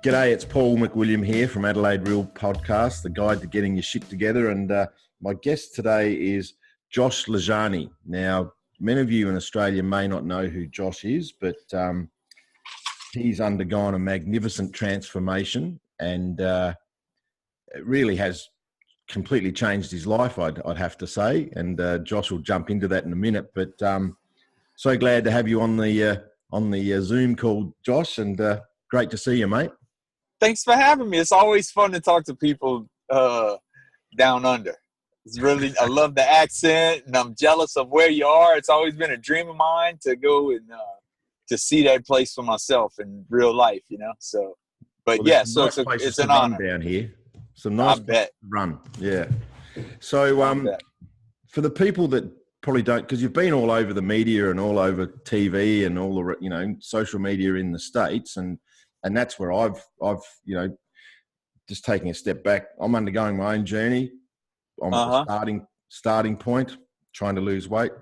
G'day, it's Paul McWilliam here from Adelaide Real Podcast, the guide to getting your shit together. And my guest today is Josh LaJaunie. Now, many of you in Australia may not know who Josh is, but he's undergone a magnificent transformation and it really has completely changed his life, I'd have to say. And Josh will jump into that in a minute. But so glad to have you on the Zoom call, Josh, and great to see you, mate. Thanks for having me. It's always fun to talk to people down under. It's really, I love the accent, and I'm jealous of where you are. It's always been a dream of mine to go and to see that place for myself in real life, you know. So, but well, yeah, so it's an honor down here. Some nice places to run, yeah. So, for the people that probably don't, because you've been all over the media and all over TV and all the social media in the States, and that's where I've just taking a step back. I'm undergoing my own journey. I'm at the starting point, trying to lose weight.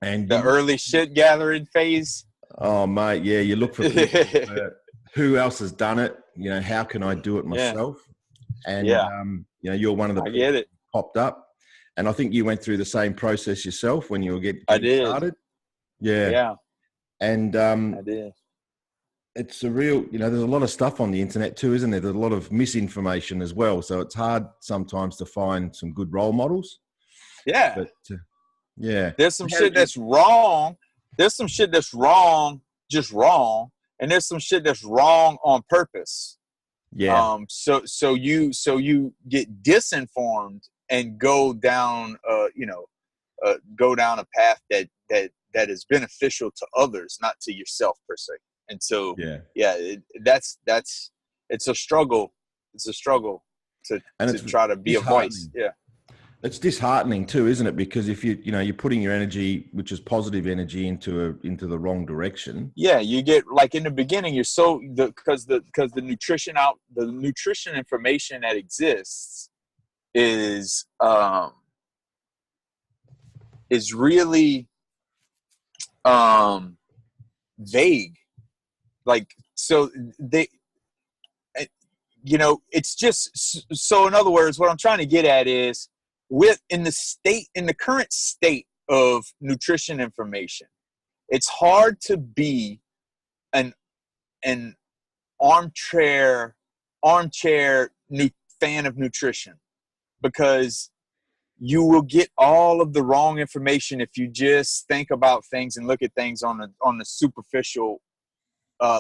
And the early shit gathering phase. Oh, mate, yeah. You look for people, who else has done it? You know, how can I do it myself? Yeah. And you're one of the people that popped up. And I think you went through the same process yourself when you were getting started. Yeah. Yeah. And I did. It's a real, there's a lot of stuff on the internet too, isn't there? There's a lot of misinformation as well. So it's hard sometimes to find some good role models. Yeah. But, yeah. There's some shit that's wrong. There's some shit that's wrong, just wrong. And there's some shit that's wrong on purpose. Yeah. So you get disinformed and go down, go down a path that is beneficial to others, not to yourself per se. And so, it's a struggle. It's a struggle to try to be a voice. Yeah. It's disheartening too, isn't it? Because if you're putting your energy, which is positive energy, into the wrong direction. Yeah. You get, like, in the beginning, you're because the nutrition information that exists is really, vague. Like, so it's just, so in other words, what I'm trying to get at is in the current state of nutrition information, it's hard to be an armchair fan of nutrition, because you will get all of the wrong information if you just think about things and look at things on the superficial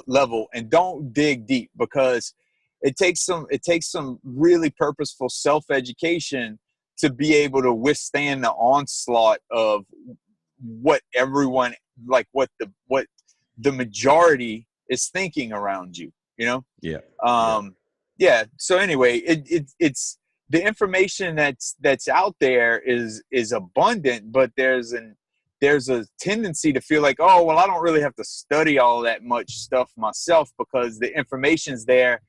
level and don't dig deep, because it takes some really purposeful self-education to be able to withstand the onslaught of what everyone, like what the majority is thinking around you, Yeah. So anyway, it's the information that's out there is abundant, but there's a tendency to feel like, oh, well, I don't really have to study all that much stuff myself, because the information's there.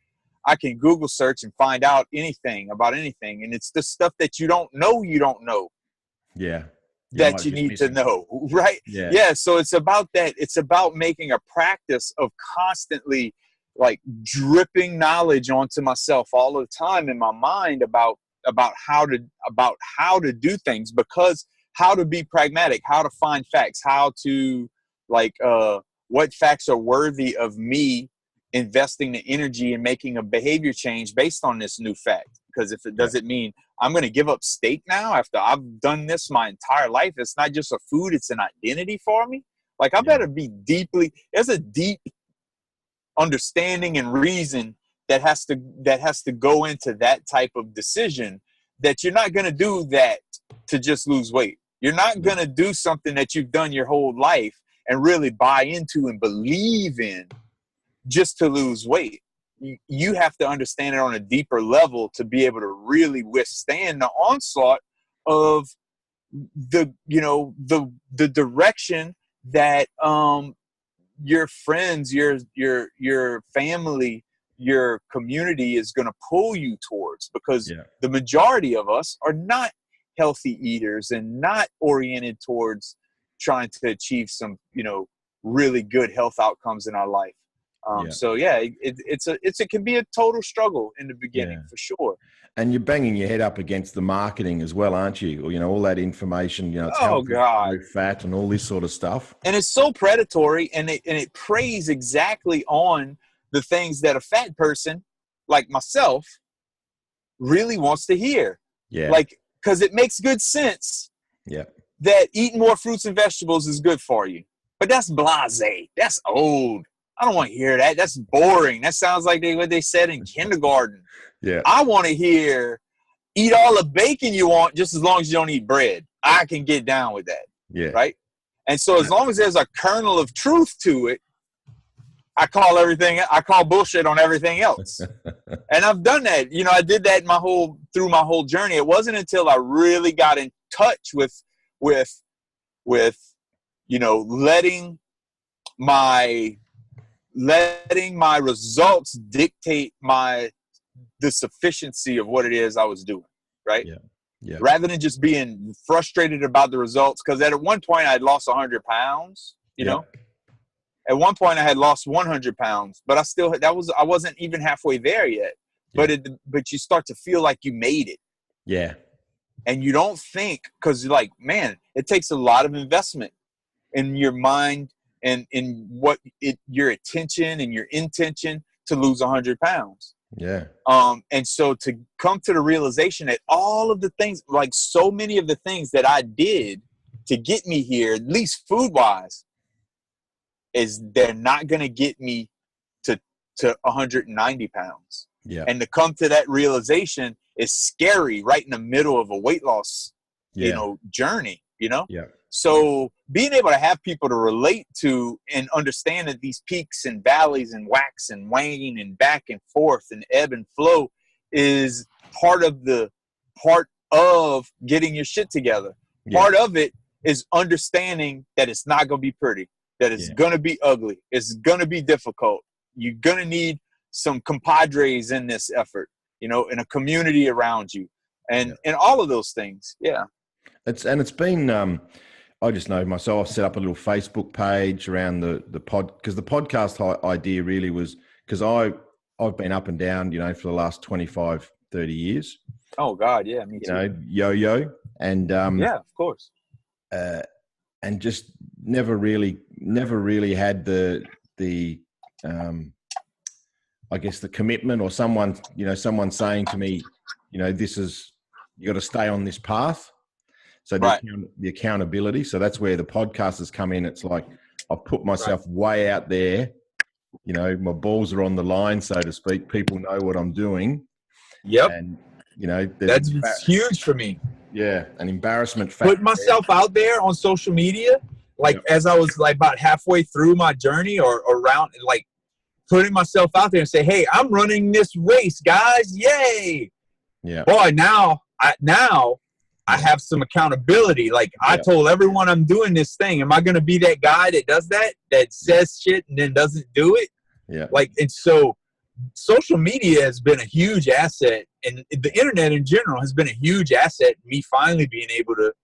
I can Google search and find out anything about anything. And it's the stuff that you don't know. Yeah. That you need to know, right? Yeah. So it's about that. It's about making a practice of constantly, like, dripping knowledge onto myself all the time in my mind about how to do things, because how to be pragmatic, how to find facts, how to, like, what facts are worthy of me investing the energy and making a behavior change based on this new fact. Because if it doesn't mean I'm going to give up steak now after I've done this my entire life, it's not just a food, it's an identity for me. Like, I better be there's a deep understanding and reason that has to go into that type of decision, that you're not going to do that to just lose weight. You're not going to do something that you've done your whole life and really buy into and believe in just to lose weight. You have to understand it on a deeper level to be able to really withstand the onslaught of the direction that your friends, your family, your community is going to pull you towards, because the majority of us are not healthy eaters and not oriented towards trying to achieve some, really good health outcomes in our life. So yeah, it can be a total struggle in the beginning for sure. And you're banging your head up against the marketing as well, aren't you? Or, all that information, it's healthy, low fat and all this sort of stuff. And it's so predatory, and it preys exactly on the things that a fat person like myself really wants to hear. Yeah. Like, because it makes good sense that eating more fruits and vegetables is good for you. But that's blasé. That's old. I don't want to hear that. That's boring. That sounds like what they said in kindergarten. Yeah. I want to hear, eat all the bacon you want just as long as you don't eat bread. I can get down with that. Yeah. Right? And so as long as there's a kernel of truth to it, I call bullshit on everything else. And I've done that. I did that through my whole journey. It wasn't until I really got in touch with letting my results dictate the sufficiency of what it is I was doing, right? Yeah. Yeah. Rather than just being frustrated about the results, because at one point I had lost 100 pounds, you know. At one point I had lost 100 pounds, but I wasn't even halfway there yet. Yeah. But you start to feel like you made it. Yeah. And you don't think, because you're like, man, it takes a lot of investment in your mind and in your attention and your intention to lose 100 pounds. Yeah. And so to come to the realization that all of the things, like so many of the things that I did to get me here, at least food wise, is they're not going to get me to 190 pounds. Yeah. And to come to that realization is scary right in the middle of a weight loss, journey, Yeah. So being able to have people to relate to and understand that these peaks and valleys and wax and wane and back and forth and ebb and flow is part of getting your shit together. Yeah. Part of it is understanding that it's not going to be pretty, that it's going to be ugly. It's going to be difficult. You're going to need some compadres in this effort, and a community around you and all of those things. Yeah. It's been, I just know myself, I set up a little Facebook page around the because the podcast idea really was because I've been up and down, for the last 25, 30 years. Oh God. Yeah. Me too. Yo-yo. And, of course. And just never really had the I guess the commitment or someone saying to me, this is, you got to stay on this path. So the accountability. So that's where the podcast has come in. It's like I've put myself way out there. My balls are on the line, so to speak. People know what I'm doing. Yep. And, that's huge for me. Yeah. An embarrassment factor. Put myself out there on social media, as I was about halfway through my journey or around, putting myself out there and say, hey, I'm running this race, guys. Yay. Yeah. Boy, now I have some accountability. I told everyone I'm doing this thing. Am I going to be that guy that does that says shit and then doesn't do it? Yeah. And so social media has been a huge asset, and the internet in general has been a huge asset. Me finally being able to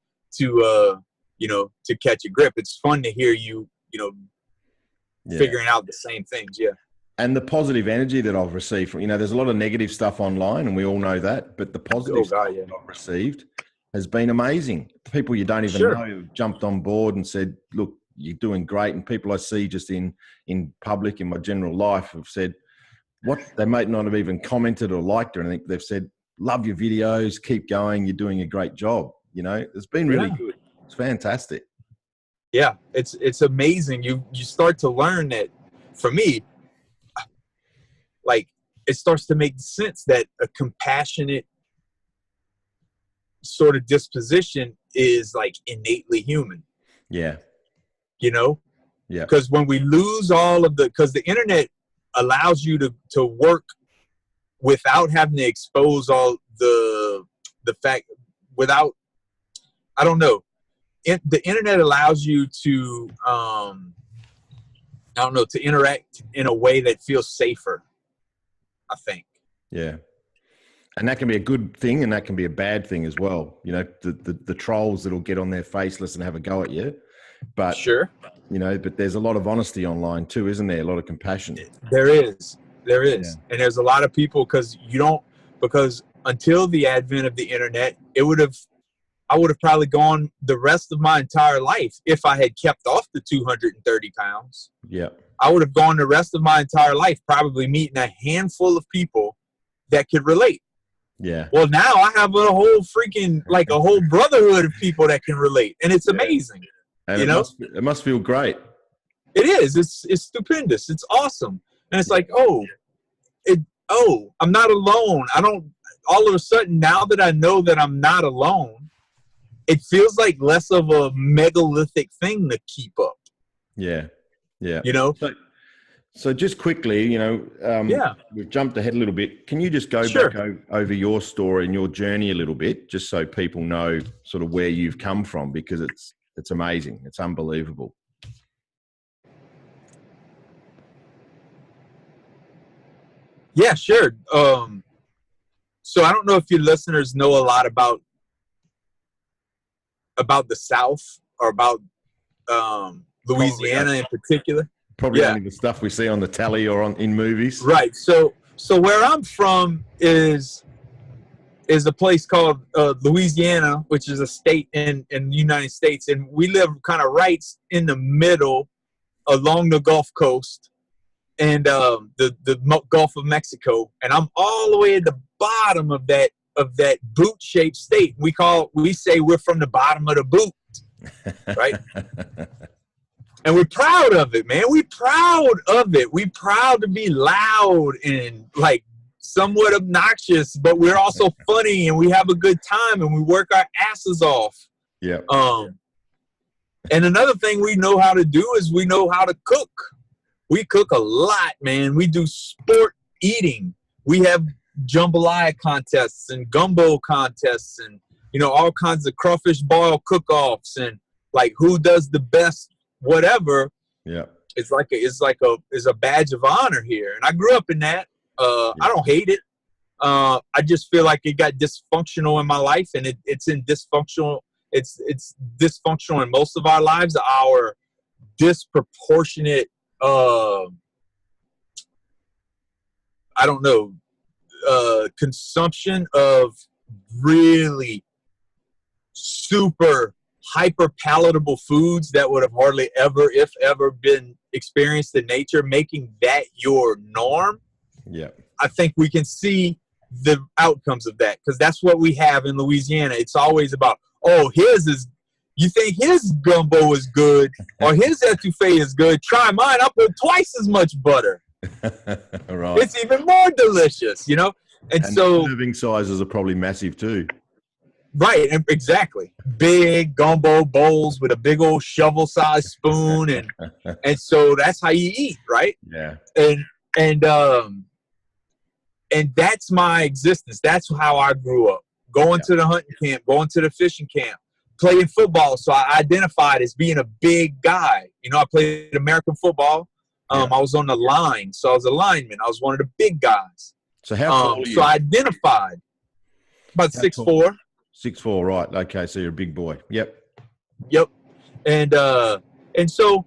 catch a grip. It's fun to hear you, figuring out the same things. Yeah. And the positive energy that I've received from, there's a lot of negative stuff online, and we all know that, but the positive stuff that I've received has been amazing. People you don't even know jumped on board and said, look, you're doing great. And people I see just in public, in my general life, have said, they might not have even commented or liked or anything. They've said, love your videos, keep going. You're doing a great job. It's been really good. It's fantastic. Yeah. It's amazing. You start to learn that, for me, it starts to make sense that a compassionate sort of disposition is innately human. Yeah. Yeah. Because when we lose because the internet allows you to work without having to expose all the fact, without, I don't know. The internet allows you to, to interact in a way that feels safer, I think. Yeah. And that can be a good thing, and that can be a bad thing as well. The trolls that'll get on their faceless and have a go at you. But sure. but there's a lot of honesty online too, isn't there? A lot of compassion. There is. Yeah. And there's a lot of people because until the advent of the internet, I would have probably gone the rest of my entire life if I had kept off the 230 pounds. Yeah. I would have gone the rest of my entire life probably meeting a handful of people that could relate. Yeah. Well, now I have a whole a whole brotherhood of people that can relate, and it's amazing. And it must feel great. It is. It's stupendous. It's awesome. And it's like, I'm not alone. All of a sudden, now that I know that I'm not alone, it feels like less of a megalithic thing to keep up. Yeah. Yeah. So just quickly, we've jumped ahead a little bit. Can you just go back over your story and your journey a little bit, just so people know sort of where you've come from, because it's amazing. It's unbelievable. Yeah, sure. So I don't know if your listeners know a lot about the South or about Louisiana in particular. Probably only the stuff we see on the telly or in movies. Right. So where I'm from is a place called Louisiana, which is a state in the United States, and we live kind of right in the middle along the Gulf Coast and the Gulf of Mexico, and I'm all the way at the bottom of that boot-shaped state. We say we're from the bottom of the boot, right? And we're proud of it, man. We're proud of it. We're proud to be loud and like somewhat obnoxious, but we're also funny and we have a good time and we work our asses off. Yeah. And another thing we know how to do is we know how to cook. We cook a lot, man. We do sport eating. We have jambalaya contests and gumbo contests and, all kinds of crawfish boil cook-offs and like who does the best whatever. Yeah. It's a badge of honor here. And I grew up in that. I don't hate it. I just feel like it got dysfunctional in my life, and it's dysfunctional in most of our lives. Our disproportionate consumption of really super hyper palatable foods that would have hardly ever, if ever, been experienced in nature, making that your norm. Yeah. I think we can see the outcomes of that, because that's what we have in Louisiana. It's always about, you think his gumbo is good or his etouffee is good, try mine. I put twice as much butter. Right. It's even more delicious, And so serving sizes are probably massive too. Right, exactly. Big gumbo bowls with a big old shovel-sized spoon, and so that's how you eat, right? Yeah. And that's my existence. That's how I grew up. Going to the hunting camp, going to the fishing camp, playing football. So I identified as being a big guy. I played American football. I was on the line, so I was a lineman. I was one of the big guys. So how tall are you? So I identified about 6'4". 6'4", right? Okay, so you're a big boy. Yep. And so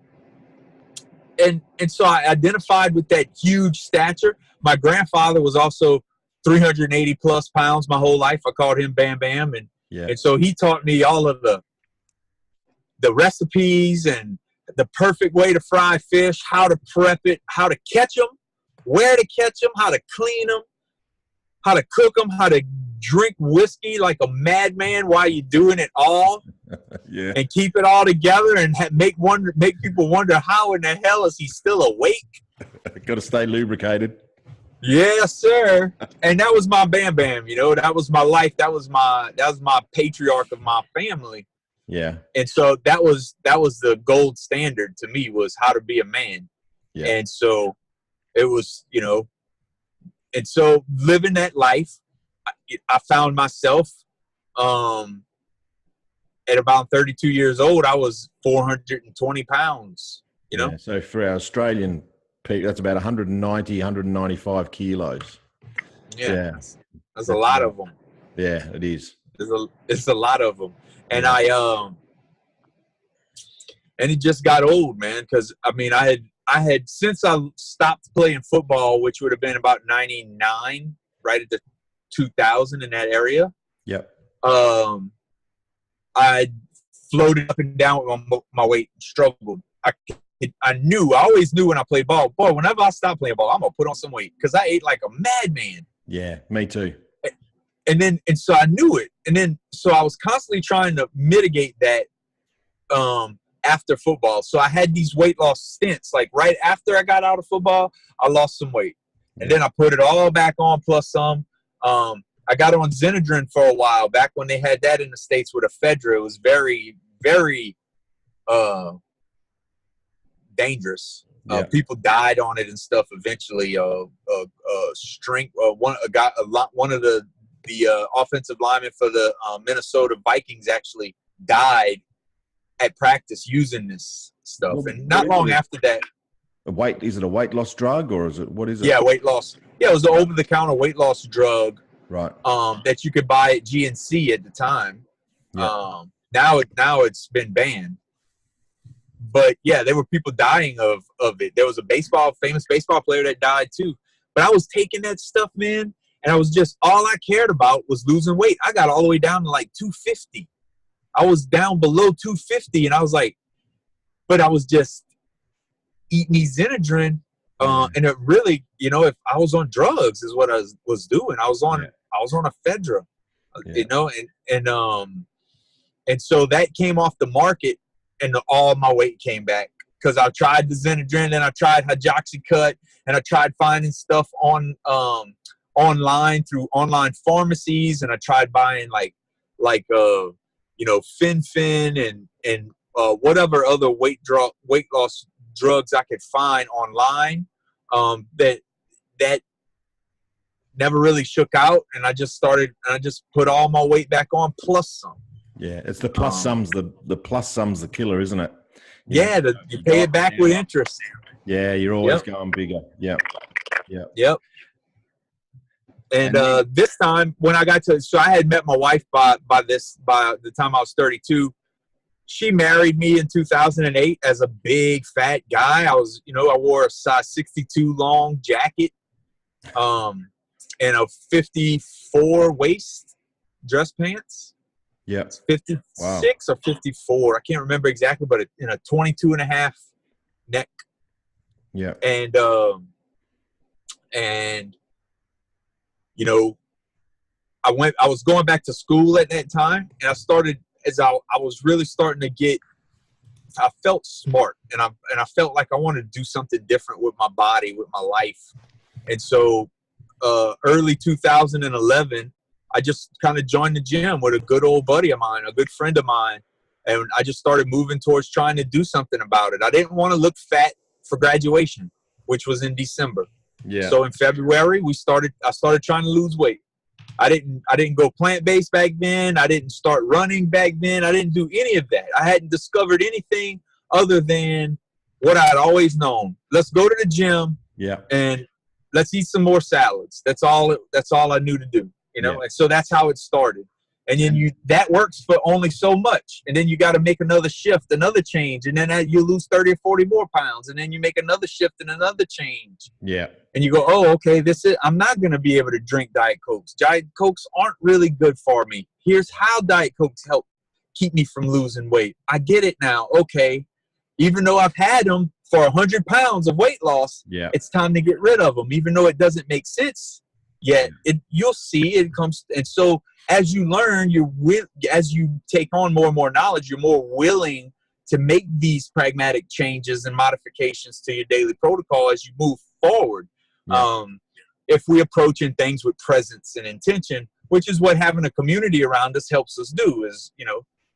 I identified with that huge stature. My grandfather was also 380 plus pounds my whole life. I called him Bam Bam, and so he taught me all of the recipes and the perfect way to fry fish, how to prep it, how to catch them, where to catch them, how to clean them, how to cook them, how to drink whiskey like a madman while you're doing it all. Yeah. And keep it all together and make people wonder how in the hell is he still awake. Got to stay lubricated. Yes, sir. And that was my Bam Bam. That was my life. That was my patriarch of my family. Yeah. And so that was the gold standard to me, was how to be a man. Yeah. And so it was, and so living that life, I found myself at about 32 years old, I was 420 pounds, Yeah, so for our Australian people, that's about 190, 195 kilos. Yeah. That's a lot of them. Yeah, it is. It's a lot of them. And And it just got old, man. Cause I mean, I had, since I stopped playing football, which would have been about 99, right at the 2000 in that area. Yep. I floated up and down with my weight, struggled. I always knew when I played ball, boy, whenever I stop playing ball, I'm going to put on some weight because I ate like a madman. Yeah, me too. And so I knew it. And then, so I was constantly trying to mitigate that after football. So I had these weight loss stints. Like right after I got out of football, I lost some weight. And then I put it all back on plus some. I got on Zenadrin for a while back when they had that in the States with ephedra. It was very, very dangerous. People died on it and stuff. Eventually, one of the offensive linemen for the Minnesota Vikings actually died at practice using this stuff. Well, and not long after that. Is it a weight loss drug or is it, what is it? Yeah, weight loss. Yeah, it was an over-the-counter weight loss drug. Right. That you could buy at GNC at the time. Yeah. Now it's been banned. But yeah, there were people dying of it. There was a famous baseball player that died too. But I was taking that stuff, man, and I was just, all I cared about was losing weight. I got all the way down to like 250. I was down below 250, and I was like, but I was just eating these Zenadrin. And it really, if I was on drugs is what I was doing. I was on ephedra, and so that came off the market, and all my weight came back because I tried the Zenadrin, and I tried hydroxycut, and I tried finding stuff on online through online pharmacies, and I tried buying like Fin and whatever other weight loss drugs I could find online. That never really shook out, and I just put all my weight back on plus some. Yeah, it's the plus sums. The plus sums the killer, isn't it? You pay it back with interest. Yeah, you're always going bigger. Yep. And this time when I so I had met my wife by the time I was 32. She married me in 2008 as a big fat guy. I wore a size 62 long jacket, and a 54 waist dress pants. Yeah. 56 or 54. I can't remember exactly, but in a 22 and a half neck. Yeah. And I was going back to school at that time, and I started, as I was really starting to get, I felt smart, and I felt like I wanted to do something different with my body, with my life. And so early 2011, I just kind of joined the gym with a good old buddy of mine, a good friend of mine, and I just started moving towards trying to do something about it. I didn't want to look fat for graduation, which was in December. Yeah. So in February, I started trying to lose weight. I didn't go plant-based back then. I didn't start running back then. I didn't do any of that. I hadn't discovered anything other than what I'd always known. Let's go to the gym. Yeah. And let's eat some more salads. That's all I knew to do, Yeah. And so that's how it started. And then that works for only so much. And then you got to make another shift, another change. And then you lose 30 or 40 more pounds. And then you make another shift and another change. Yeah. And you go, oh, okay, I'm not going to be able to drink Diet Cokes. Diet Cokes aren't really good for me. Here's how Diet Cokes help keep me from losing weight. I get it now. Okay. Even though I've had them for 100 pounds of weight loss, it's time to get rid of them. Even though it doesn't make sense yet, you'll see it comes. And so as you learn, as you take on more and more knowledge, you're more willing to make these pragmatic changes and modifications to your daily protocol as you move forward. Yeah. If we approach in things with presence and intention, which is what having a community around us helps us do, is,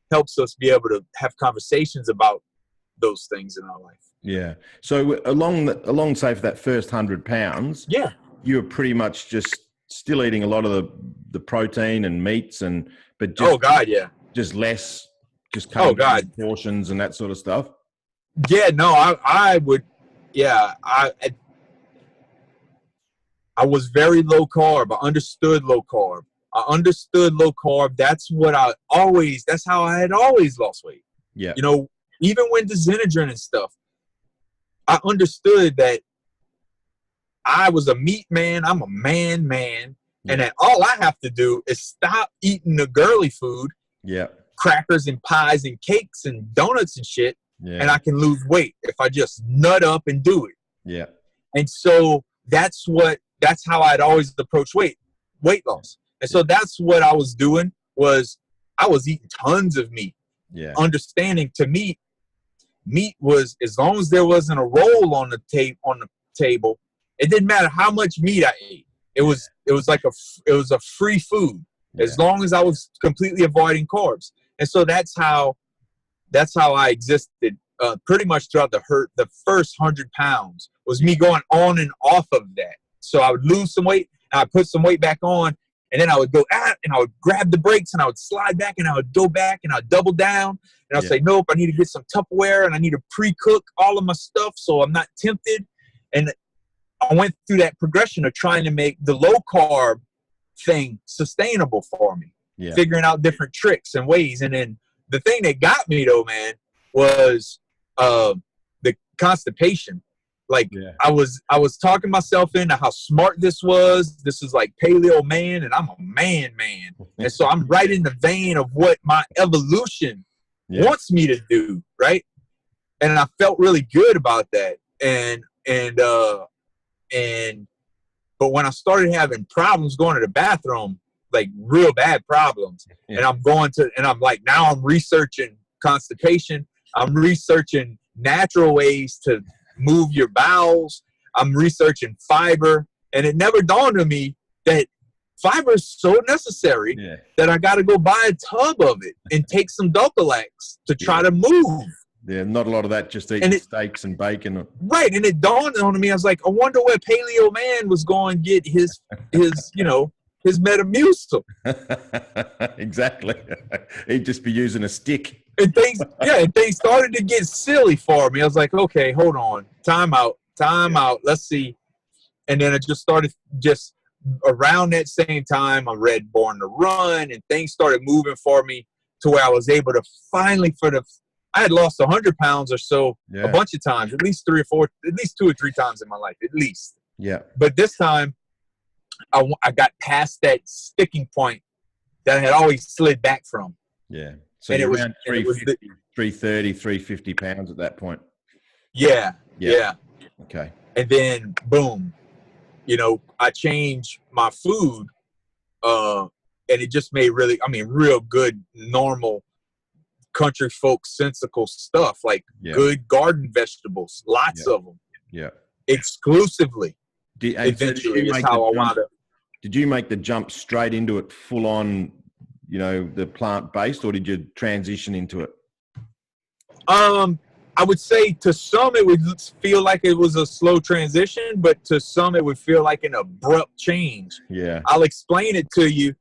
helps us be able to have conversations about those things in our life. Yeah. So alongside for that first 100 pounds, you were pretty much just still eating a lot of the protein and meats but just, just less, just cutting portions and that sort of stuff. Yeah, no, I would, I was very low carb. I understood low carb. That's how I had always lost weight. Yeah. even when Desenedrin and stuff, I understood that I was a meat man. I'm a man. And that all I have to do is stop eating the girly food. Yeah. Crackers and pies and cakes and donuts and shit. Yeah. And I can lose weight if I just nut up and do it. Yeah. And so that's how I'd always approach weight loss. And so that's what I was doing, was I was eating tons of meat. Yeah. Understanding to meat was, as long as there wasn't a roll on the table, it didn't matter how much meat I ate. It was like a free food, as long as I was completely avoiding carbs. And so that's how I existed pretty much throughout the first 100 pounds was me going on and off of that. So I would lose some weight, and I'd put some weight back on, and then I would go out, and I would grab the brakes, and I would slide back, and I would go back, and I'd double down, and I'd say, nope, I need to get some Tupperware, and I need to pre-cook all of my stuff so I'm not tempted. And I went through that progression of trying to make the low-carb thing sustainable for me, figuring out different tricks and ways. And then the thing that got me, though, man, was the constipation. Like, I was talking myself into how smart this was. This is like paleo man, and I'm a man. And so I'm right in the vein of what my evolution wants me to do, right? And I felt really good about that. But when I started having problems going to the bathroom, like real bad problems, and I'm like, now I'm researching constipation. I'm researching natural ways to move your bowels. I'm researching fiber. And it never dawned on me that fiber is so necessary that I got to go buy a tub of it and take some Dulcolax to try to move. Yeah, not a lot of that, just eating steaks and bacon. Right, and it dawned on me. I was like, I wonder where Paleo Man was going to get his Metamucil. Exactly. He'd just be using a stick. And things started to get silly for me. I was like, okay, hold on. Time out. Let's see. And then it just started around that same time, I read Born to Run, and things started moving for me to where I was able to finally, I had lost 100 pounds or so a bunch of times, at least 2 or 3 times in my life, at least. Yeah. But this time, I got past that sticking point that I had always slid back from. Yeah. So you're around 330, 350 pounds at that point. Yeah. Okay. And then, boom, I changed my food, and it just made real good, normal country folk sensical stuff, like good garden vegetables, lots of them. Yeah. Exclusively. Eventually is how I wound up. Did you make the jump straight into it full on, the plant-based, or did you transition into it? I would say to some it would feel like it was a slow transition, but to some it would feel like an abrupt change. Yeah. I'll explain it to you.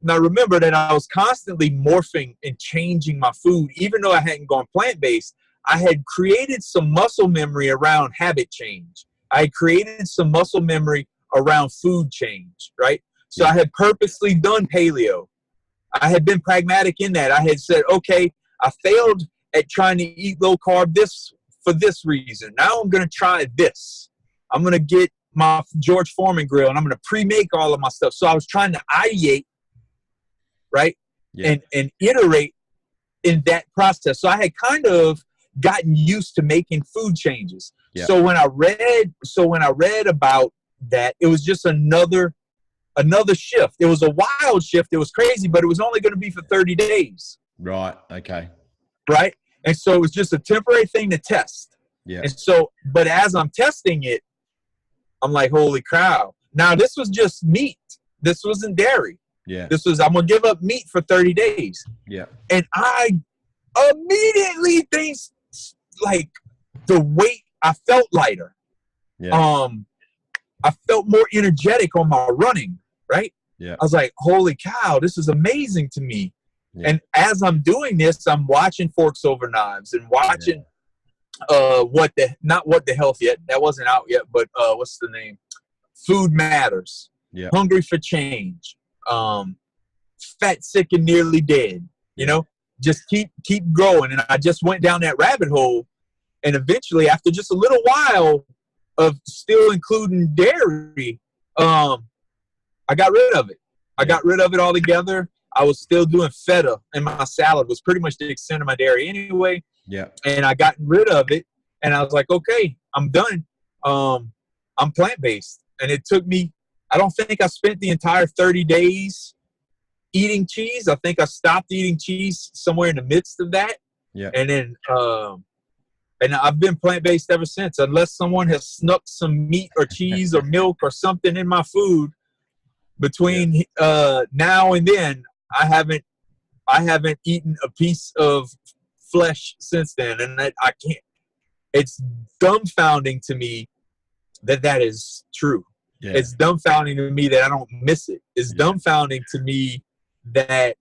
Now remember that I was constantly morphing and changing my food. Even though I hadn't gone plant-based, I had created some muscle memory around habit change. I had created some muscle memory around food change, right? So I had purposely done paleo. I had been pragmatic in that. I had said, okay, I failed at trying to eat low carb for this reason. Now I'm going to try this. I'm going to get my George Foreman grill, and I'm going to pre-make all of my stuff. So I was trying to ideate, right? Yeah. And iterate in that process. So I had kind of gotten used to making food changes. Yeah. So when I read about that, it was just another shift. It was a wild shift. It was crazy, but it was only going to be for 30 days. Right. Okay. Right. And so it was just a temporary thing to test. Yeah. And so, but as I'm testing it, I'm like, holy cow. Now this was just meat. This wasn't dairy. Yeah. This was, I'm going to give up meat for 30 days. Yeah. And I immediately things like the weight, I felt lighter. Yeah. I felt more energetic on my running, right? Yeah. I was like, holy cow, this is amazing to me. Yeah. And as I'm doing this, I'm watching Forks Over Knives and watching not What the Health yet. That wasn't out yet, but what's the name? Food Matters. Yeah. Hungry for Change. Fat, Sick, and Nearly Dead. just keep growing. And I just went down that rabbit hole. And eventually, after just a little while of still including dairy, I got rid of it. I got rid of it altogether. I was still doing feta, and my salad was pretty much the extent of my dairy anyway. Yeah. And I got rid of it, and I was like, okay, I'm done. I'm plant-based. And it took me, I don't think I spent the entire 30 days eating cheese. I think I stopped eating cheese somewhere in the midst of that. Yeah. And then, and I've been plant-based ever since, unless someone has snuck some meat or cheese or milk or something in my food between now and then. I haven't eaten a piece of flesh since then, and I can't. It's dumbfounding to me that is true. Yeah. It's dumbfounding to me that I don't miss it. It's dumbfounding to me that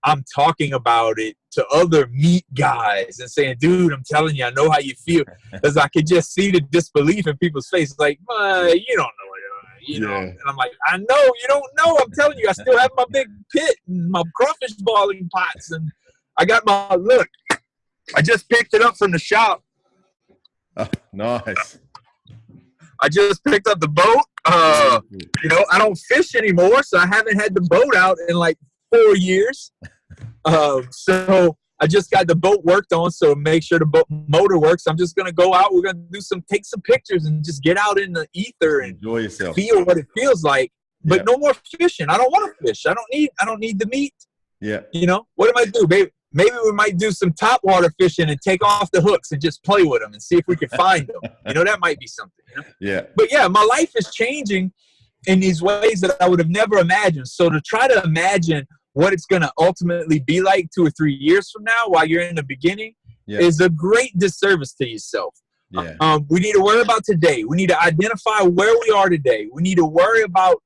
I'm talking about it to other meat guys and saying, dude, I'm telling you, I know how you feel. Because I could just see the disbelief in people's faces. Like, you don't know what you know. And I'm like, I know you don't know. I'm telling you, I still have my big pit and my crawfish boiling pots. And I got my, look, I just picked it up from the shop. Oh, nice. I just picked up the boat. I don't fish anymore, so I haven't had the boat out in like 4 years. So I just got the boat worked on, so make sure the boat motor works. I'm just gonna go out. We're gonna take some pictures and just get out in the ether and enjoy yourself. Feel what it feels like. But no more fishing. I don't want to fish. I don't need the meat. Yeah. What am I do, baby? Maybe we might do some topwater fishing and take off the hooks and just play with them and see if we can find them. That might be something. Yeah. But yeah, my life is changing in these ways that I would have never imagined. So to try to imagine what it's going to ultimately be like 2 or 3 years from now while you're in the beginning is a great disservice to yourself. Yeah. We need to worry about today. We need to identify where we are today. We need to worry about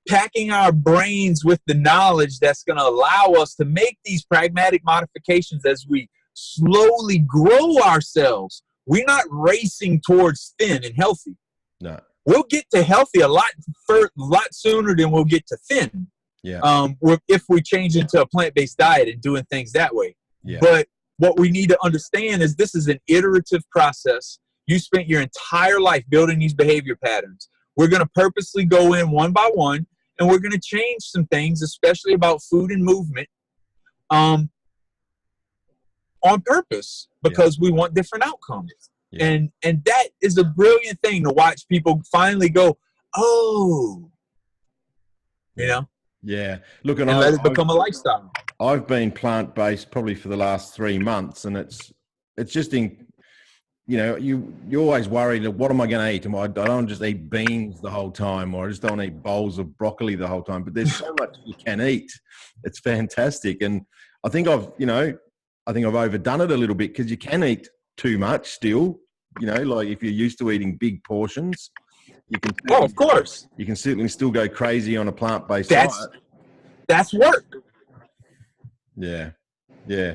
packing our brains with the knowledge that's going to allow us to make these pragmatic modifications as we slowly grow ourselves. We're not racing towards thin and healthy. No. We'll get to healthy a lot sooner than we'll get to thin. Yeah. If we change into a plant-based diet and doing things that way. Yeah. But what we need to understand is this is an iterative process. You spent your entire life building these behavior patterns. We're going to purposely go in one by one, and we're going to change some things, especially about food and movement, on purpose, because we want different outcomes. Yeah. And that is a brilliant thing to watch people finally go, oh, Yeah. Look, and let it become a lifestyle. I've been plant-based probably for the last 3 months, and it's just you always worry that what am I going to eat? I don't just eat beans the whole time, or I just don't eat bowls of broccoli the whole time. But there's so much you can eat. It's fantastic. And I think I've overdone it a little bit, because you can eat too much still, like if you're used to eating big portions, you can. Oh, of course. You can certainly still go crazy on a plant-based diet. That's work. Yeah. Yeah.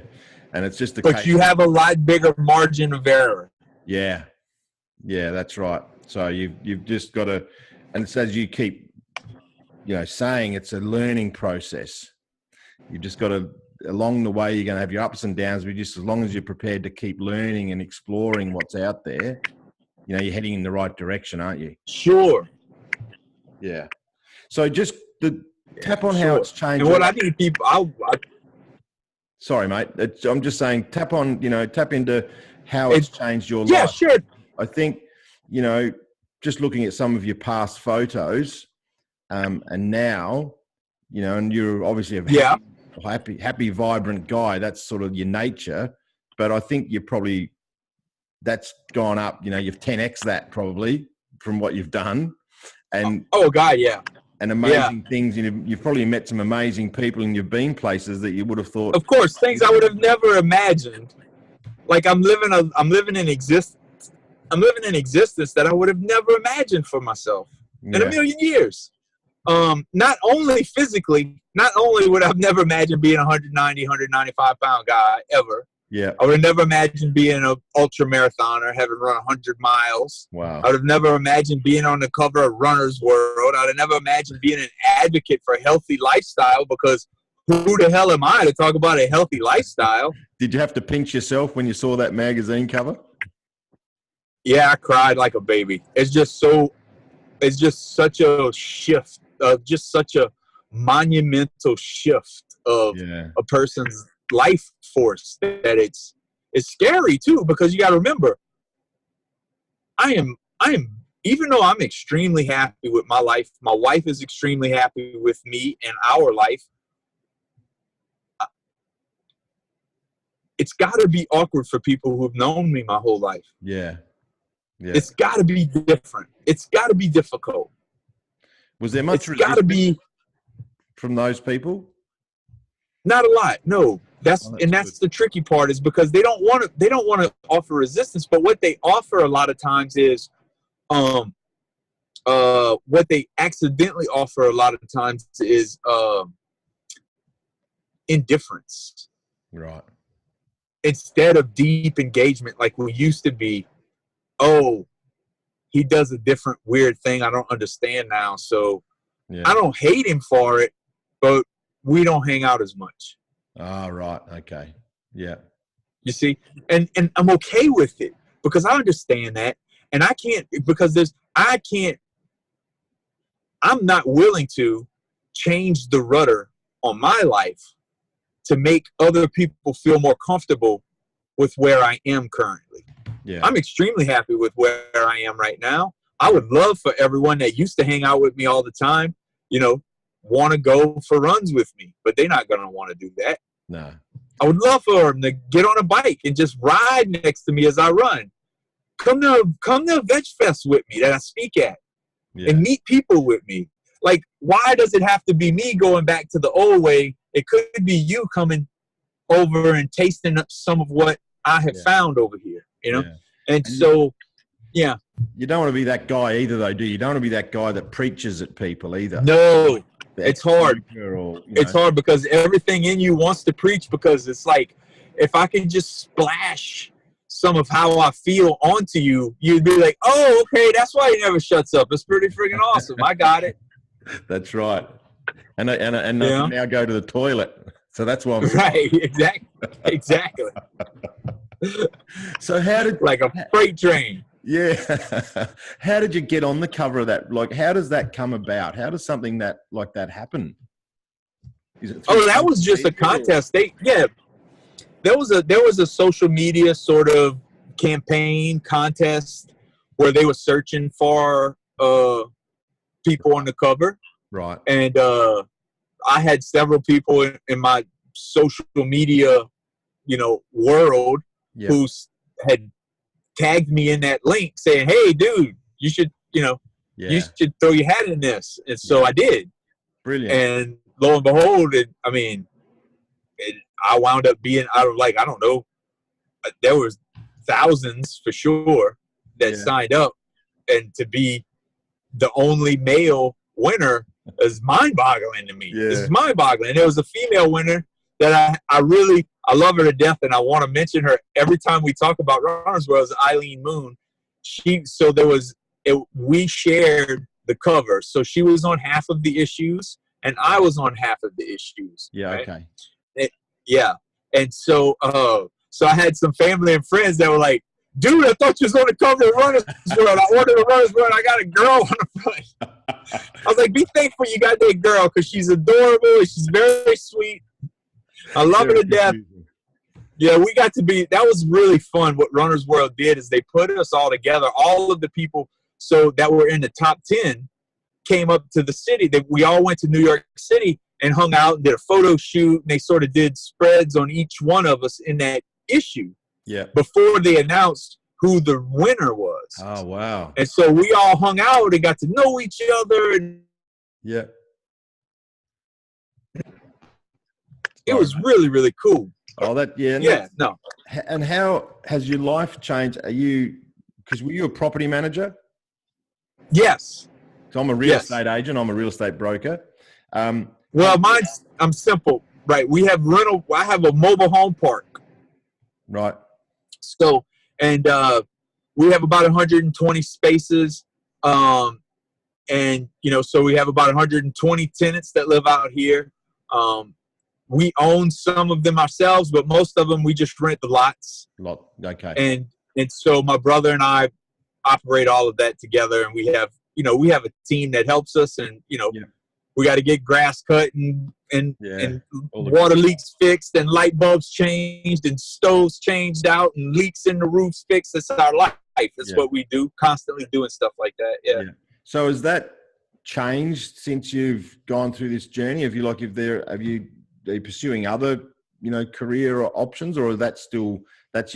And it's just But you have a lot bigger margin of error. Yeah. Yeah, that's right. So you've just got to, and it's as you keep, saying, it's a learning process. You've just got to, along the way, you're going to have your ups and downs, but just as long as you're prepared to keep learning and exploring what's out there, you're heading in the right direction, aren't you? Sure. Yeah. So just tap on how it's changed. And what I need people, sorry, mate. I'm just saying, tap into how it's changed your life. Yeah, sure. I think, just looking at some of your past photos, and now, and you're obviously a happy, vibrant guy. That's sort of your nature. But I think that's gone up. You've 10x that probably from what you've done. And oh God, yeah. And amazing things. You've probably met some amazing people, and you've been places that you would have thought. Of course, things I would have never imagined. Like I'm living in existence that I would have never imagined for myself in a million years. Not only physically, not only would I have never imagined being a 190, 195 pound guy ever. Yeah. I would have never imagined being an ultra marathoner, having run 100 miles. Wow. I would have never imagined being on the cover of Runner's World. I would have never imagined being an advocate for a healthy lifestyle, because who the hell am I to talk about a healthy lifestyle? Did you have to pinch yourself when you saw that magazine cover? Yeah, I cried like a baby. It's just such a shift, just such a monumental shift of a person's life force that it's scary too, because you got to remember, I am, even though I'm extremely happy with my life, my wife is extremely happy with me and our life. It's got to be awkward for people who've known me my whole life. Yeah. It's got to be different. It's got to be difficult. Was there much resistance? It's got to be from those people. Not a lot. No. That's the tricky part, is because they don't want to offer resistance, but what they offer a lot of times is what they accidentally offer a lot of times is indifference. Right. Instead of deep engagement like we used to be. Oh, he does a different weird thing I don't understand now, so I don't hate him for it, but we don't hang out as much. Ah, right. Okay. Yeah. You see? And I'm okay with it because I understand that. And I can't, because I'm not willing to change the rudder on my life to make other people feel more comfortable with where I am currently. Yeah. I'm extremely happy with where I am right now. I would love for everyone that used to hang out with me all the time, want to go for runs with me, but they're not going to want to do that. No. I would love for them to get on a bike and just ride next to me as I run. Come to Veg Fest with me that I speak at and meet people with me. Like, why does it have to be me going back to the old way? It could be you coming over and tasting up some of what I have found over here, And so, you don't want to be that guy either, though, do you? You don't want to be that guy that preaches at people either. No, it's hard. It's hard because everything in you wants to preach, because it's like, if I can just splash some of how I feel onto you, you'd be like, oh, okay, that's why he never shuts up. It's pretty freaking awesome. I got it. That's right. And I can now go to the toilet. So that's why I'm right. Exactly. So how did, like a freight train? Yeah. How did you get on the cover of that? Like, how does that come about? How does something like that happen? That was just a contest. There was a social media sort of campaign contest where they were searching for people on the cover. Right. And I had several people in my social media, world who had tagged me in that link saying, hey, dude, you should, you should throw your hat in this. And so I did. Brilliant. And lo and behold, I wound up being out of, like, I don't know, there was thousands for sure that signed up, and to be the only male winner is mind-boggling to me. Yeah. It's mind-boggling. And there was a female winner that I love her to death, and I want to mention her every time we talk about Runner's World, is Eileen Moon. We shared the cover, so she was on half of the issues, and I was on half of the issues. Yeah, right? okay. And so I had some family and friends that were like, dude, I thought you was on the cover of Runner's World. I ordered a Runner's World. I got a girl on the front. I was like, be thankful you got that girl, because she's adorable. She's very sweet. I love her to death. Yeah, we got to be – that was really fun. What Runner's World did is they put us all together. All of the people that were in the top 10 came up to the city. We all went to New York City and hung out and did a photo shoot. And they sort of did spreads on each one of us in that issue. Yeah. Before they announced who the winner was. Oh, wow. And so we all hung out and got to know each other. And it was really, really cool. Oh, no. And how has your life changed? Because were you a property manager? Yes. So I'm a real estate agent. I'm a real estate broker. Well, I'm simple, right? I have a mobile home park. Right. So, and we have about 120 spaces. So we have about 120 tenants that live out here. we own some of them ourselves, but most of them we just rent the lots. Okay. And so my brother and I operate all of that together, and we have a team that helps us, and we got to get grass cut and water leaks fixed and light bulbs changed and stoves changed out and leaks in the roofs fixed. That's our life. That's what we do, constantly doing stuff like that. Yeah. So has that changed since you've gone through this journey? Are you pursuing other, career options, or that's your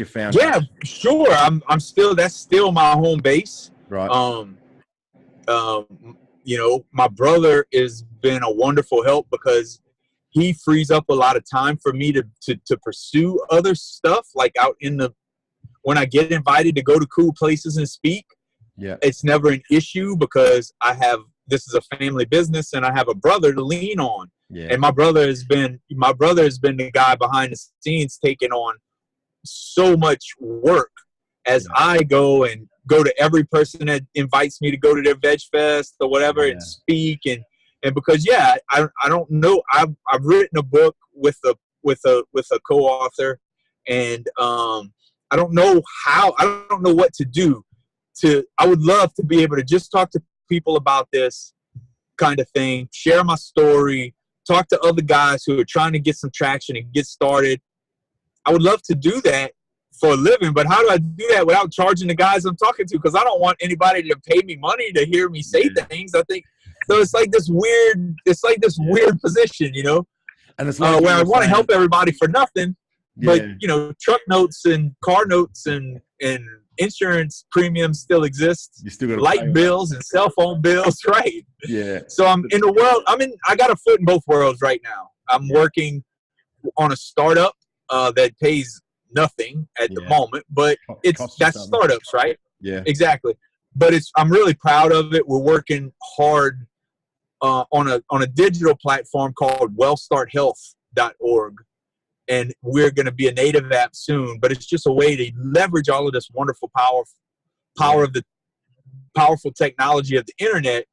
foundation? Yeah, sure. That's still my home base. Right. My brother has been a wonderful help because he frees up a lot of time for me to pursue other stuff, like out when I get invited to go to cool places and speak. Yeah. It's never an issue because this is a family business and I have a brother to lean on. Yeah. And my brother has been the guy behind the scenes taking on so much work as I go to every person that invites me to go to their Veg Fest or whatever and speak and because I don't know, I've written a book with a co-author, and I don't know what to do. I would love to be able to just talk to people about this kind of thing, share my story, talk to other guys who are trying to get some traction and get started. I would love to do that for a living, but how do I do that without charging the guys I'm talking to? Because I don't want anybody to pay me money to hear me say things. I think so. It's like this weird position, and it's like where I want to help everybody for nothing, but truck notes and car notes and insurance premiums still exist. You still got light bills and cell phone bills, right? Yeah. So I'm in the world. I got a foot in both worlds right now. I'm working on a startup that pays nothing at the moment, but that's startups, right? Yeah, exactly. But I'm really proud of it. We're working hard on a digital platform called wellstarthealth.org, and we're going to be a native app soon. But it's just a way to leverage all of this wonderful power of the powerful technology of the internet,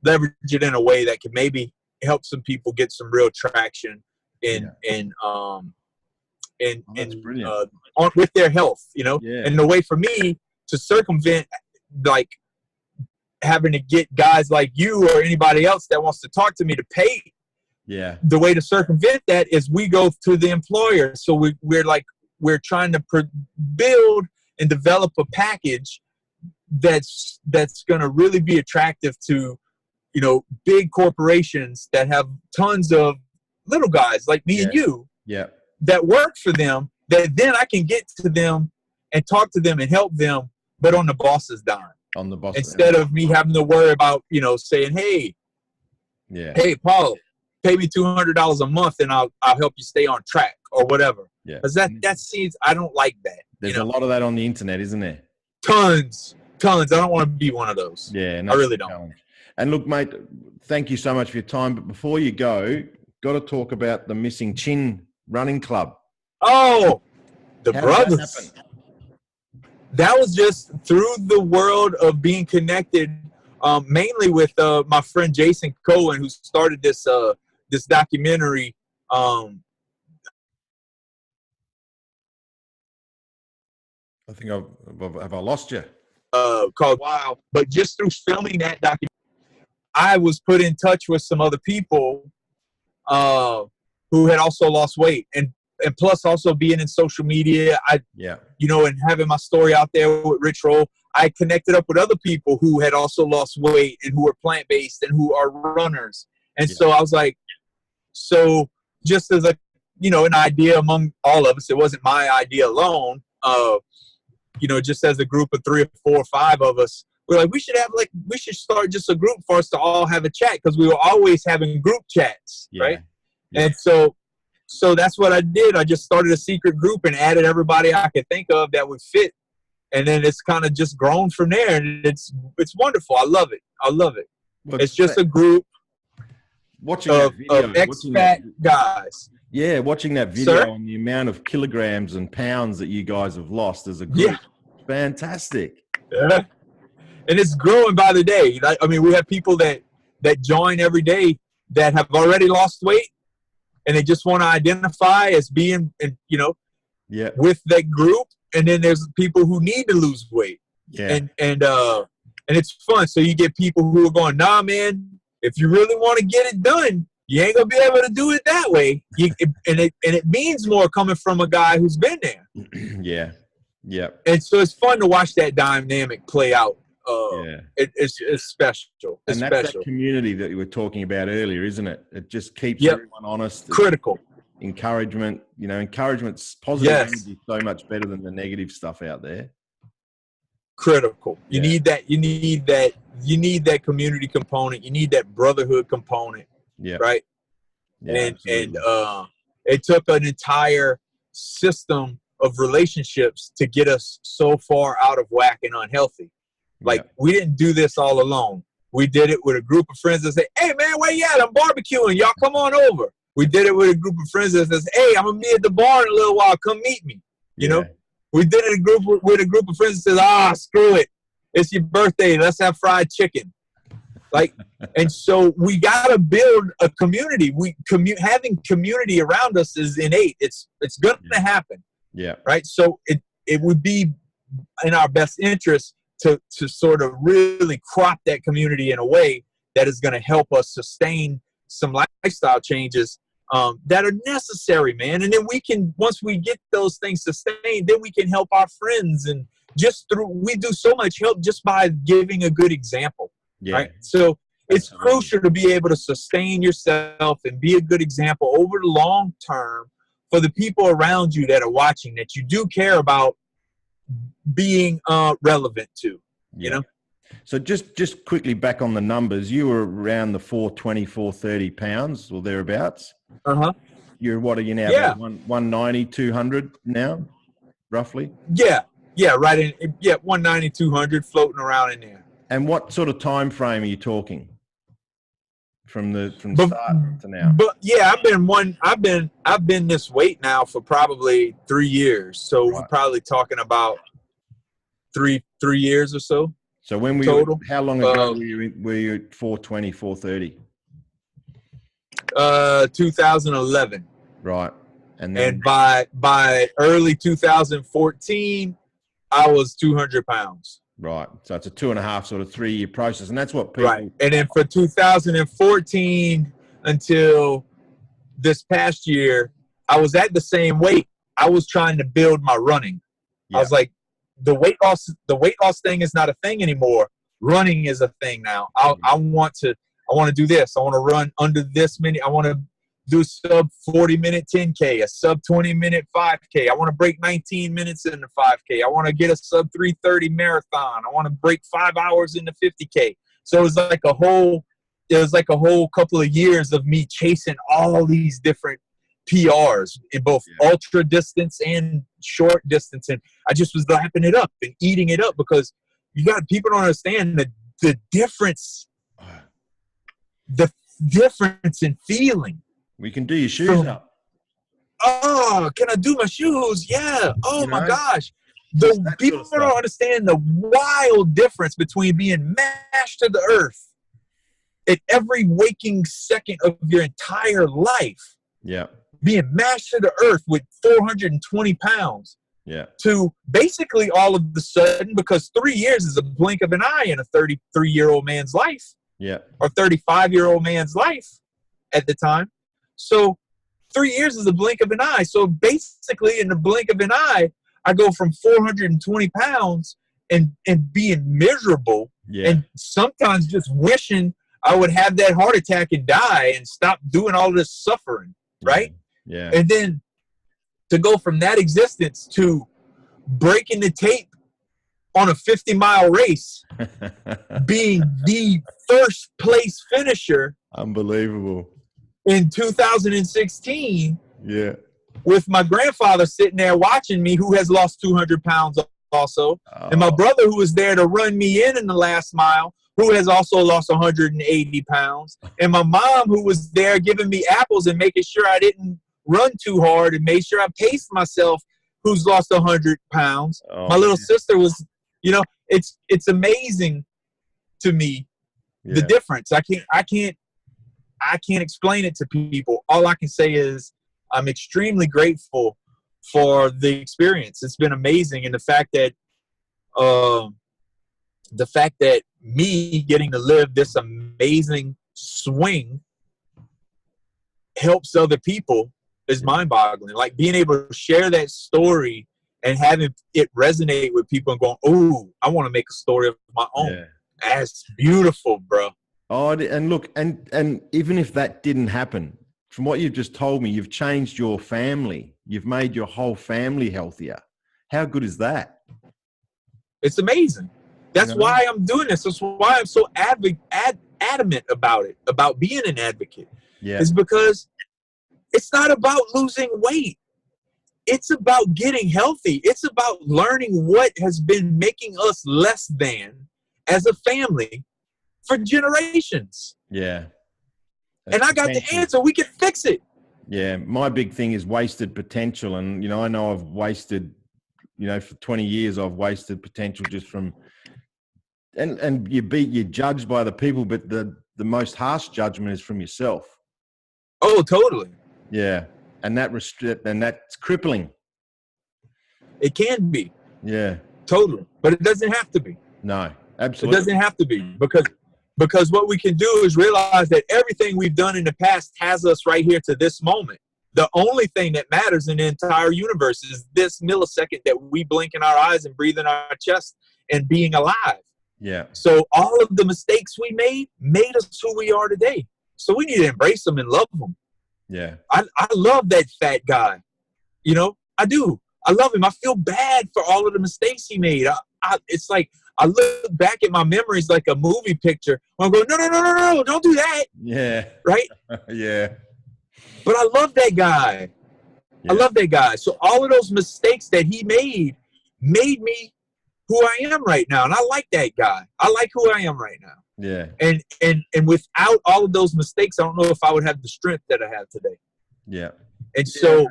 leverage it in a way that can maybe help some people get some real traction with their health, And the way for me to circumvent, like, having to get guys like you or anybody else that wants to talk to me to pay. Yeah. The way to circumvent that is we go to the employer. So we're trying to build and develop a package that's going to really be attractive to, big corporations that have tons of little guys like me and you. Yeah. That work for them, that then I can get to them and talk to them and help them, but on the boss's dime. Instead of me having to worry about, saying, hey, Paul, pay me $200 a month and I'll help you stay on track or whatever. Yeah. Because that seems, I don't like that. There's a lot of that on the internet, isn't there? Tons. I don't want to be one of those. Yeah. I really don't. And look, mate, thank you so much for your time. But before you go, got to talk about the Missing Chin Running Club. Oh, the How brothers. That was just through the world of being connected, mainly with my friend Jason Cohen, who started this documentary. I think have I lost you? Called Wow. But just through filming that documentary, I was put in touch with some other people who had also lost weight, and plus also being in social media, and having my story out there with Rich Roll, I connected up with other people who had also lost weight and who are plant-based and who are runners. And so I was like, just as an idea among all of us, it wasn't my idea alone. Just as a group of 3 or 4 or 5 of us, we're like, we should start just a group for us to all have a chat, because we were always having group chats, right? Yeah. And so that's what I did. I just started a secret group and added everybody I could think of that would fit. And then it's kind of just grown from there. And it's wonderful. I love it. But it's just a group of ex-fat guys. Yeah, watching that video on the amount of kilograms and pounds that you guys have lost as a group. Yeah. Fantastic. Yeah. And it's growing by the day. I mean, we have people that join every day that have already lost weight, and they just want to identify as being, you know, with that group. And then there's people who need to lose weight. Yeah. And it's fun. So you get people who are going, nah, man, if you really want to get it done, you ain't gonna be able to do it that way. And it means more coming from a guy who's been there. Yeah. Yeah. And so it's fun to watch that dynamic play out. It's special. It's and that's special. That community that you were talking about earlier, isn't it? It just keeps everyone honest. Critical. Encouragement, you know, encouragement's positive energy is so much better than the negative stuff out there. Critical. You need that community component. You need that brotherhood component. Yeah. Right. Yeah, and it took an entire system of relationships to get us so far out of whack and unhealthy. Like we didn't do this all alone. We did it with a group of friends that say, "Hey man, where you at? I'm barbecuing. Y'all come on over." We did it with a group of friends that says, "Hey, I'm gonna be at the bar in a little while. Come meet me." You know. We did it with a group of friends that says, "Screw it. It's your birthday. Let's have fried chicken." Like, and so we got to build a community. Having community around us is innate. It's going to happen. Yeah. Right. So it would be in our best interest to sort of really crop that community in a way that is going to help us sustain some lifestyle changes that are necessary, man. And then once we get those things sustained, then we can help our friends, and we do so much help just by giving a good example. Yeah. Right. So it's crucial to be able to sustain yourself and be a good example over the long term for the people around you that are watching, that you do care about being relevant to, you know? So just quickly back on the numbers, you were around the 420, 430 pounds or thereabouts. Uh-huh. What are you now? Yeah. 190, 200 now, roughly? Yeah. Yeah, right. 190, 200 floating around in there. And what sort of time frame are you talking from start to now? But yeah, I've been this weight now for probably 3 years. So we're probably talking about three years or so. So when how long ago were you at 420, 430? 2011. Right. And by early 2014, I was 200 pounds. Right. So it's a 2.5 sort of 3 year process. And that's what people. Right. And then for 2014 until this past year, I was at the same weight. I was trying to build my running. Yeah. I was like, the weight loss thing is not a thing anymore. Running is a thing now. I want to do this. I want to run under this many. I want to do sub 40-minute 10K, a sub 20-minute 5K. I want to break 19 minutes in the 5K. I want to get a sub 3:30 marathon. I want to break 5 hours in the 50K. So it was like a whole couple of years of me chasing all these different PRs in both ultra distance and short distance. And I just was lapping it up and eating it up because people don't understand the difference in feeling. We can do your shoes up. Oh, can I do my shoes? Yeah. Oh my gosh. People don't understand the wild difference between being mashed to the earth at every waking second of your entire life. Yeah. Being mashed to the earth with 420 pounds. Yeah. To basically all of a sudden, because 3 years is a blink of an eye in a 33-year-old man's life. Yeah. Or 35-year-old man's life at the time. So 3 years is a blink of an eye. So basically in the blink of an eye, I go from 420 pounds and being miserable and sometimes just wishing I would have that heart attack and die and stop doing all this suffering. Right? Yeah. And then to go from that existence to breaking the tape on a 50-mile race, being the first place finisher. Unbelievable. In 2016. Yeah. With my grandfather sitting there watching me, who has lost 200 pounds also. Oh. And my brother, who was there to run me in the last mile, who has also lost 180 pounds. And my mom, who was there giving me apples and making sure I didn't run too hard and made sure I paced myself, who's lost 100 pounds. Oh, my little sister was, it's amazing to me, the difference. I I can't explain it to people. All I can say is I'm extremely grateful for the experience. It's been amazing. And the fact that me getting to live this amazing swing helps other people is mind-boggling. Like being able to share that story and having it resonate with people and going, oh, I want to make a story of my own. Yeah. That's beautiful, bro. Oh, and look, and even if that didn't happen, from what you've just told me, you've changed your family. You've made your whole family healthier. How good is that? It's amazing. That's why I'm doing this. That's why I'm so adamant about it, about being an advocate. Yeah. It's because it's not about losing weight. It's about getting healthy. It's about learning what has been making us less than as a family for generations. Yeah. And I got the answer. We can fix it. Yeah. My big thing is wasted potential. And, you know, I know I've wasted, you know, for 20 years, I've wasted potential just from, and you're judged by the people, but the most harsh judgment is from yourself. Oh, totally. Yeah. And that's crippling. It can be. Yeah. Totally. But it doesn't have to be. No, absolutely. It doesn't have to be because what we can do is realize that everything we've done in the past has us right here to this moment. The only thing that matters in the entire universe is this millisecond that we blink in our eyes and breathe in our chest and being alive. Yeah. So all of the mistakes we made us who we are today. So we need to embrace them and love them. Yeah. I love that fat guy. You know, I do. I love him. I feel bad for all of the mistakes he made. It's like I look back at my memories like a movie picture. I'm going, no, don't do that. Yeah. Right? Yeah. But I love that guy. Yeah. I love that guy. So all of those mistakes that he made me who I am right now. And I like that guy. I like who I am right now. Yeah. And without all of those mistakes, I don't know if I would have the strength that I have today. Yeah. And so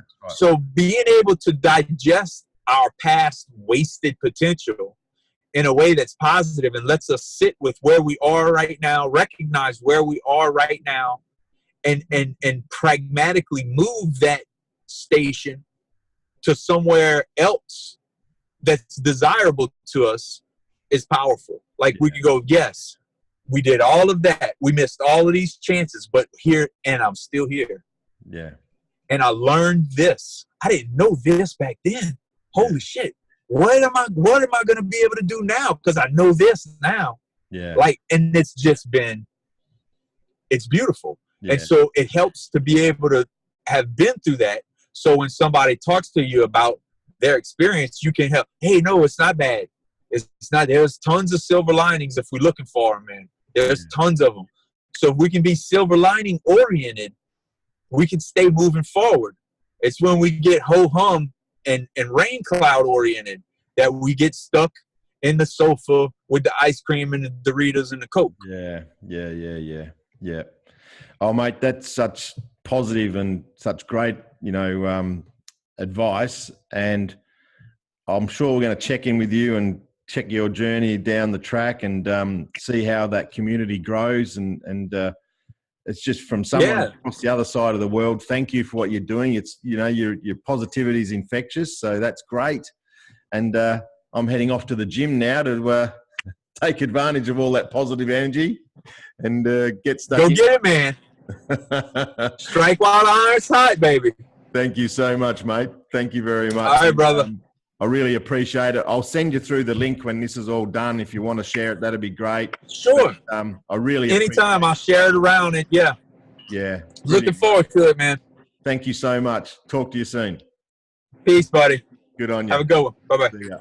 being able to digest our past wasted potential in a way that's positive and lets us sit with where we are right now, recognize where we are right now, and pragmatically move that station to somewhere else that's desirable to us is powerful. Like we can go, yes, we did all of that. We missed all of these chances, but here, and I'm still here. Yeah. And I learned this. I didn't know this back then. Holy shit. What am I going to be able to do now? Because I know this now. Yeah. Like, and it's beautiful. Yeah. And so it helps to be able to have been through that. So when somebody talks to you about their experience, you can help. Hey, no, it's not bad. It's not. There's tons of silver linings if we're looking for them, man. There's tons of them. So if we can be silver lining oriented, we can stay moving forward. It's when we get ho-hum and rain cloud oriented that we get stuck in the sofa with the ice cream and the Doritos and the Coke. Yeah. Oh, mate, that's such positive and such great, advice. And I'm sure we're going to check in with you and check your journey down the track and see how that community grows. And it's just from someone across the other side of the world. Thank you for what you're doing. It's, your positivity is infectious. So that's great. And I'm heading off to the gym now to take advantage of all that positive energy and get stuck. Go get it, man. Strike while the iron's hot, baby. Thank you so much, mate. Thank you very much. All right, brother. I really appreciate it. I'll send you through the link when this is all done. If you want to share it, that'd be great. Sure. But, I really anytime I'll share it around it. Yeah. Yeah. Looking forward to it, man. Thank you so much. Talk to you soon. Peace, buddy. Good on you. Have a good one. Bye-bye. See ya.